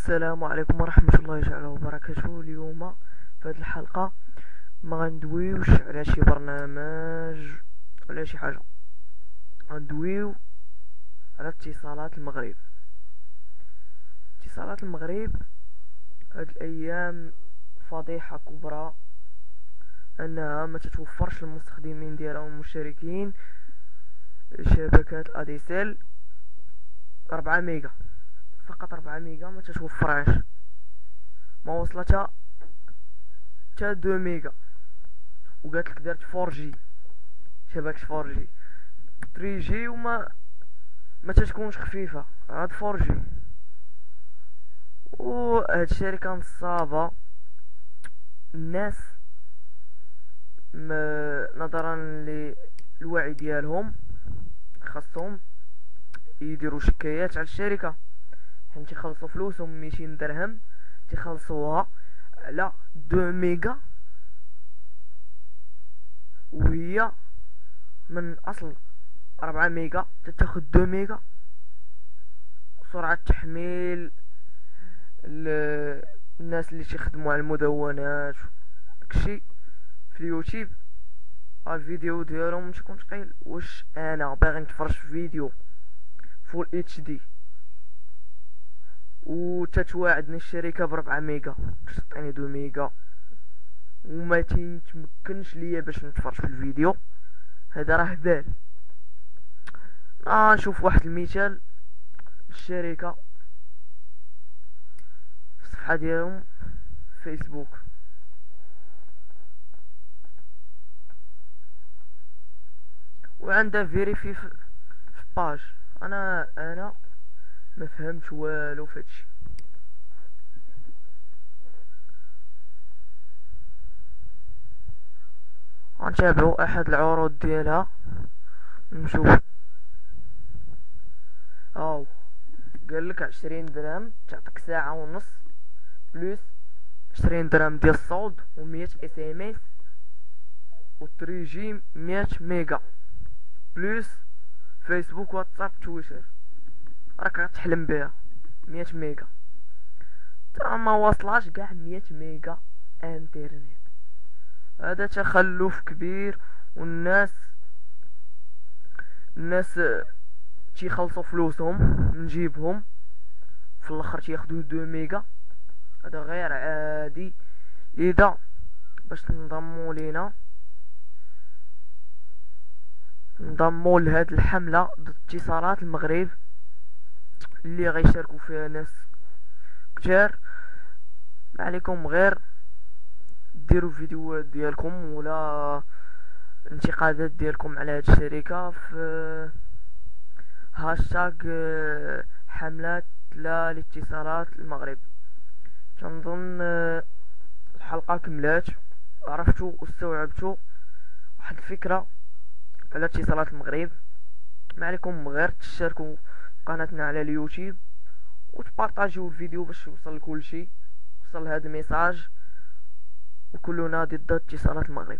السلام عليكم ورحمة الله تعالى وبركاته. اليوم في هذه الحلقة ما غندويوش على شي برنامج ولا شي حاجة، غندويو على اتصالات المغرب. اتصالات المغرب هاد الايام فضيحة كبرى انها ما تتوفرش للمستخدمين ديالها والمشتركين شبكات اديسيل 4 ميجا، فقط 4 ميجا ما تتوفرهاش، ما وصلتها حتى 2 ميجا. وقالت لك دارت 4 جي شبكة 4 جي 3 جي ما تتكونش خفيفة، عاد 4 جي. وهاد الشركة نصابة الناس نظرا للوعي ديالهم خاصهم يديروا شكايات على الشركة، حيت يخلصوا فلوسهم 200 درهم تيخلصوها على 2 ميجا، وهي من اصل 4 ميجا تتاخد 2 ميجا. سرعة تحميل الناس اللي تيخدموا على المدونات داكشي في اليوتيوب الفيديو ديالهم متيكونش قليل. واش انا باغي نتفرج في فيديو فول اتش دي وتتواعدني الشركه ب4 ميجا باش تعطيني 2 ميجا وما تيتمكنش ليا باش نتفرج في الفيديو؟ هذا راه هبال. نشوف واحد المثال. الشركه في الصفحه ديالهم فيسبوك وعندها فيريفي في باج. انا ما فهمت والو في هادشي. غنتابعو احد العروض ديالها نشوف. قالك 20 درهم تعطيك ساعة ونص بلوس 20 درهم ديال الصوت و100 اس ام اس و 3 جي 100 ميجا بلوس فيسبوك واتساب تويتر. راك غتحلم بها 100 ميجا تا ما واصلاش كاع 100 ميجا انترنت. هذا تخلف كبير، والناس تيخلصوا فلوسهم من جيبهم في الاخر تياخدوا 2 ميجا. هذا غير عادي. لذا باش تنضموا لينا نضموا لهاد الحملة ضد اتصالات المغرب اللي غيشاركوا فيها ناس كتير. ما عليكم غير ديروا فيديوهات ديالكم ولا انتقادات ديالكم على هاد الشركة في هاشتاغ حملة لا لاتصالات المغرب. كنظن الحلقة كملات، عرفتوا واستوعبتوا واحد الفكرة على اتصالات المغرب. ما عليكم غير تشتركوا قناتنا على اليوتيوب وتبارطاجيو الفيديو باش يوصل لكل شيء، وصل هذا الميساج وكلنا ضد اتصالات المغرب.